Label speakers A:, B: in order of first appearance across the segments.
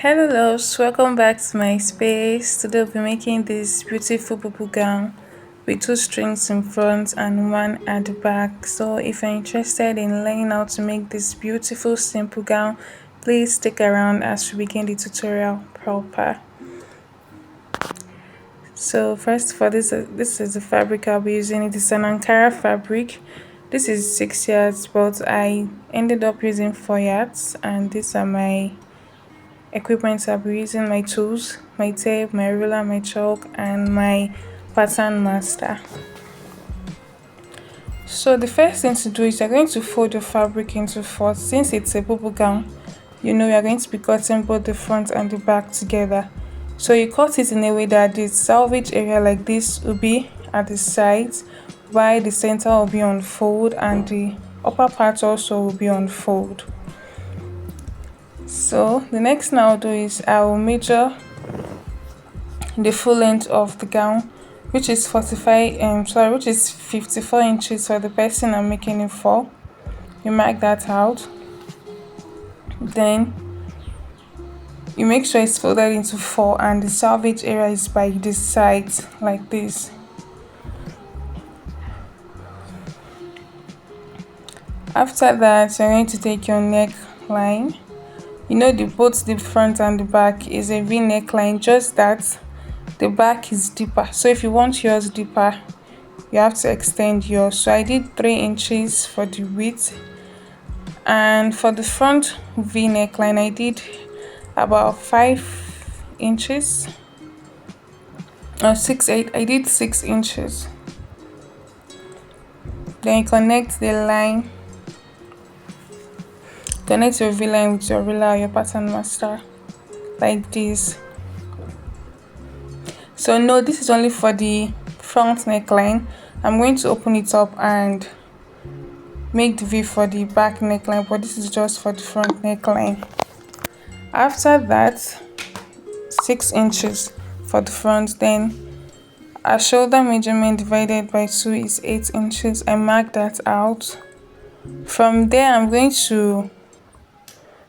A: Hello loves, welcome back to my space. Today we'll be making this beautiful bubble gown with two strings in front and one at the back. So if you're interested in learning how to make this beautiful simple gown, please stick around as we begin the tutorial proper. So first of all, this is the fabric I'll be using. It is an Ankara fabric. This is 6 yards, but I ended up using 4 yards, and these are my equipment. I'll be using my tools, my tape, my ruler, my chalk, and my pattern master. So the first thing to do is you're going to fold your fabric into four. Since it's a bubble gown, you're going to be cutting both the front and the back together. So you cut it in a way that the salvage area like this will be at the sides, while the center will be on fold and the upper part also will be on fold. So the next thing I'll do is I will measure the full length of the gown, which is 54 inches for the person I'm making it for. You mark that out, then you make sure it's folded into four and the salvage area is by the sides like this. After that, you're going to take your neckline. Both the front and the back is a V neckline, just that the back is deeper. So if you want yours deeper, you have to extend yours. So I did 3 inches for the width, and for the front V neckline I did about 5 inches or 6 8. I did 6 inches. Then you connect the line, connect your V line with your ruler or your pattern master like this. So no, this is only for the front neckline. I'm going to open it up and make the V for the back neckline, but this is just for the front neckline. After that, 6 inches for the front. Then our shoulder measurement divided by 2 is 8 inches. I mark that out. From there, I'm going to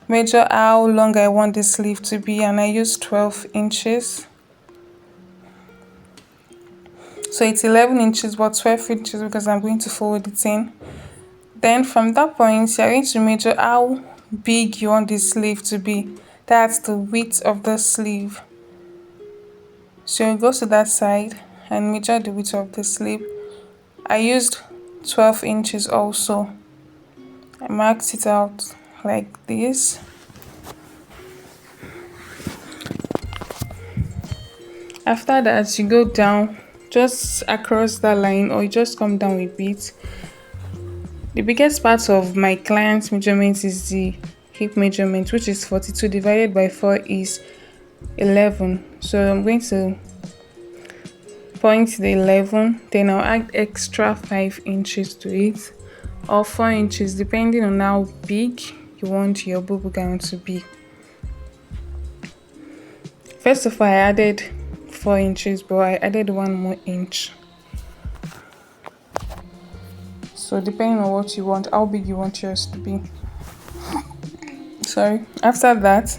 A: measure how long I want the sleeve to be, and I use 12 inches. So it's 11 inches but 12 inches because I'm going to fold it in. Then from that point, you're going to measure how big you want the sleeve to be. That's the width of the sleeve. So you go to that side and measure the width of the sleeve. I used 12 inches also. I marked it out like this. After that, you go down just across that line, or you just come down a bit. The biggest part of my client's measurement is the hip measurement, which is 42 divided by 4 is 11. So I'm going to point the 11, then I'll add extra 5 inches to it, or 4 inches depending on how big you want your bubble gown to be. First of all, I added 4 inches, but I added 1 more inch. So depending on what you want, how big you want yours to be. After that,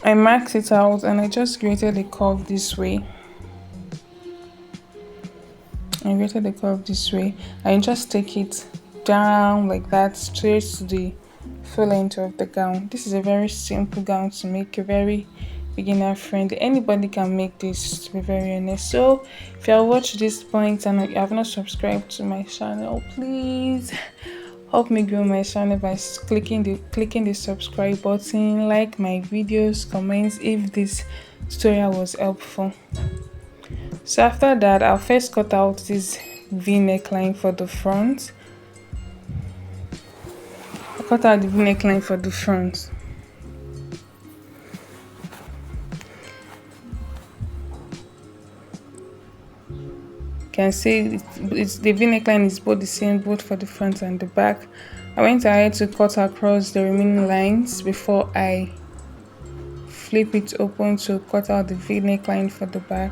A: I marked it out and I just created a curve this way. I just take it down like that, straight to the full length of the gown. This is a very simple gown to make, a very beginner friendly. Anybody can make this, to be very honest. So if you have watched this point and you have not subscribed to my channel, please help me grow my channel by clicking the subscribe button, like my videos, comments if this tutorial was helpful. So after that, I'll first cut out this V neckline for the front. You can see it's the V neckline is both the same, both for the front and the back. I went ahead to cut across the remaining lines before I flip it open to cut out the V neckline for the back.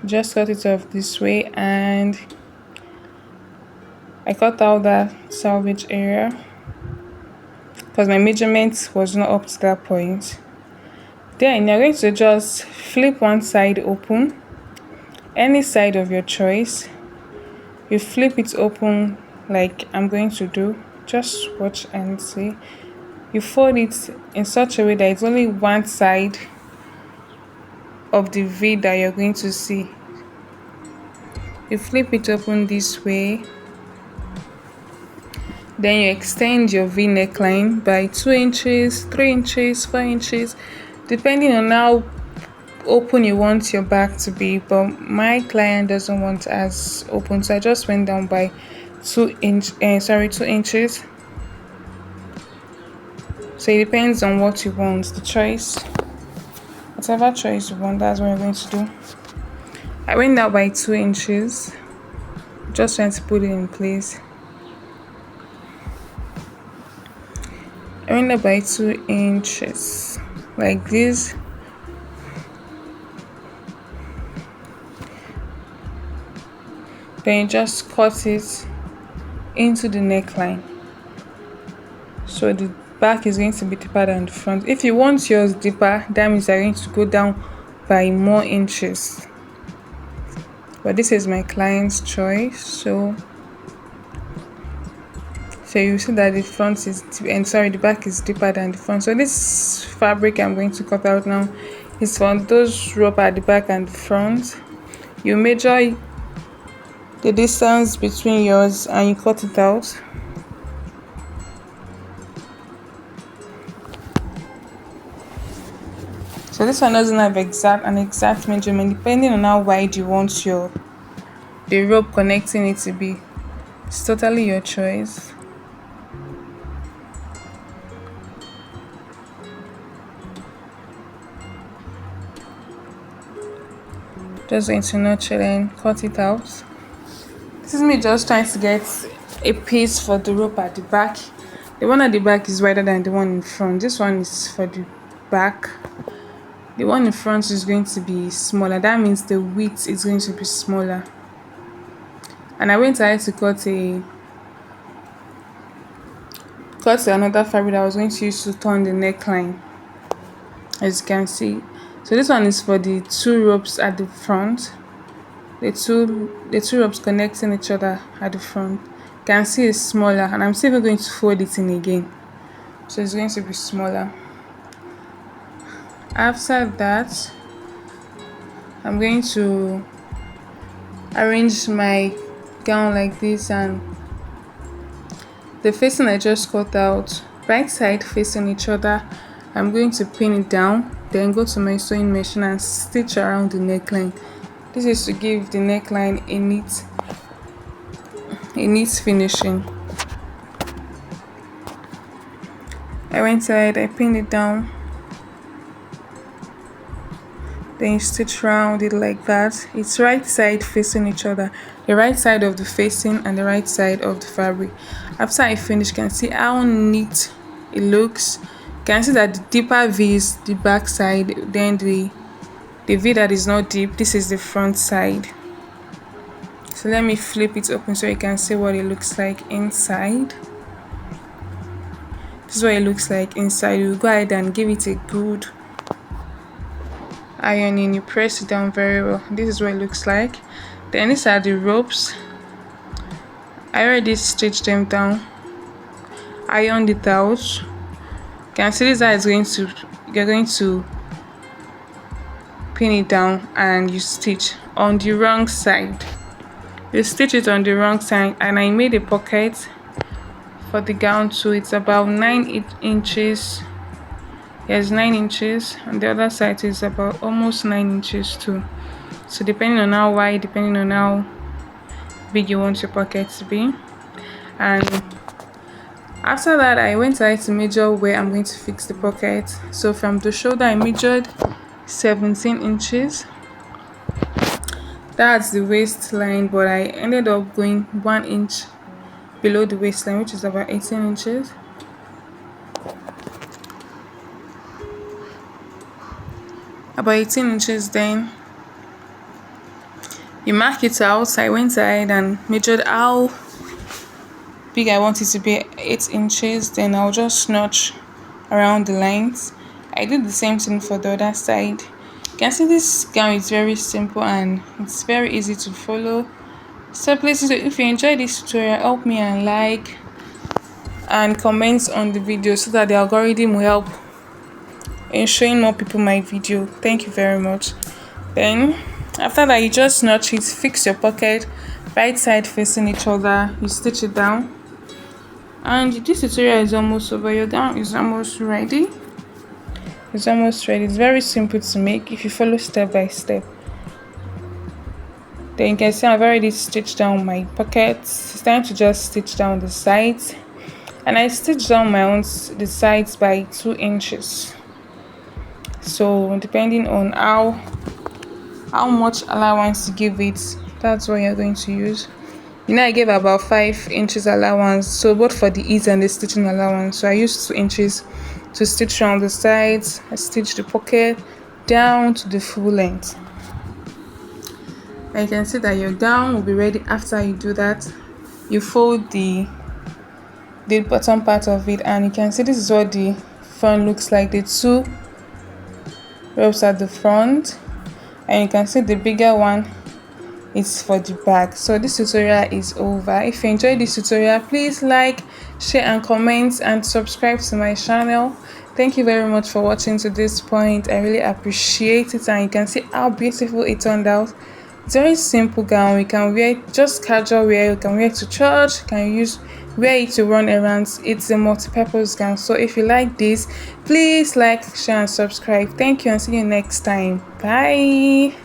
A: Just cut it off this way, and I cut out that salvage area because my measurement was not up to that point. Then you're going to just flip one side open, any side of your choice. You flip it open like I'm going to do. Just watch and see. You fold it in such a way that it's only one side of the V that you're going to see. You flip it open this way. Then you extend your V neckline by 2 inches, 3 inches, 4 inches, depending on how open you want your back to be. But my client doesn't want as open, so I just went down by 2 inches. So it depends on what you want, the choice. Whatever choice you want, that's what you're going to do. I went down by 2 inches. Just trying to put it in place. I went up by 2 inches like this. Then you just cut it into the neckline. So the back is going to be deeper than the front. If you want yours deeper, that means you're going to go down by more inches. But this is my client's choice, so you see that the front is the back is deeper than the front. So this fabric I'm going to cut out now is for those rope at the back and the front. You measure the distance between yours and you cut it out. So this one doesn't have an exact measurement, depending on how wide you want the rope connecting it to be. It's totally your choice. Just going to notch it and cut it out. This is me just trying to get a piece for the rope at the back. The one at the back is wider than the one in front. This one is for the back. The one in front is going to be smaller. That means the width is going to be smaller. And I went ahead to cut another fabric that I was going to use to turn the neckline, as you can see. So this one is for the 2 ropes at the front. The two ropes connecting each other at the front. You can see it's smaller, and I'm still going to fold it in again. So it's going to be smaller. After that, I'm going to arrange my gown like this, and the facing I just cut out, right side facing each other. I'm going to pin it down, then go to my sewing machine and stitch around the neckline. This is to give the neckline a neat finishing. I went ahead, I pinned it down, then you stitch around it like that. It's right side facing each other, the right side of the facing and the right side of the fabric. After I finish, you can see how neat it looks. You can see that the deeper V is the back side, then the V that is not deep, this is the front side. So let me flip it open so you can see what it looks like inside. This is what it looks like inside. You go ahead and give it a good ironing. You press it down very well. This is what it looks like. Then these are the ropes. I already stitched them down, ironed it out. You can see this how you're going to pin it down, and you stitch on the wrong side. You stitch it on the wrong side, and I made a pocket for the gown too. It's about 9 inches. Yes, 9 inches, and the other side is about almost 9 inches too. So depending on how wide, depending on how big you want your pocket to be. And after that, I went ahead to measure where I'm going to fix the pocket. So from the shoulder, I measured 17 inches. That's the waistline, but I ended up going 1 inch below the waistline, which is about 18 inches. About 18 inches. Then you mark it out. I went ahead and measured how big I want it to be 8 inches, then I'll just notch around the lines. I did the same thing for the other side. You can see this gown is very simple and it's very easy to follow. So please, if you enjoyed this tutorial, help me and like and comment on the video so that the algorithm will help in showing more people my video. Thank you very much. Then after that, you just notch it, fix your pocket, right side facing each other, you stitch it down. And this tutorial is almost over. Your gown is almost ready. It's almost ready. It's very simple to make if you follow step by step. Then you can see I've already stitched down my pockets. It's time to just stitch down the sides. And I stitched down my own the sides by 2 inches. So depending on how much allowance you give it, that's what you're going to use. I gave about 5 inches allowance, so both for the ease and the stitching allowance. So I used 2 inches to stitch around the sides. I stitched the pocket down to the full length. And you can see that your gown will be ready after you do that. You fold the bottom part of it, and you can see this is what the front looks like. The 2 ropes at the front, and you can see the bigger one is for the back. So this tutorial is over. If you enjoyed this tutorial, please like, share and comment and subscribe to my channel. Thank you very much for watching to this point. I really appreciate it, and you can see how beautiful it turned out. It's a very simple gown. You can wear it just casual wear, you can wear it to church, you can wear it to run errands. It's a multi-purpose gown. So if you like this, please like, share and subscribe. Thank you and see you next time. Bye.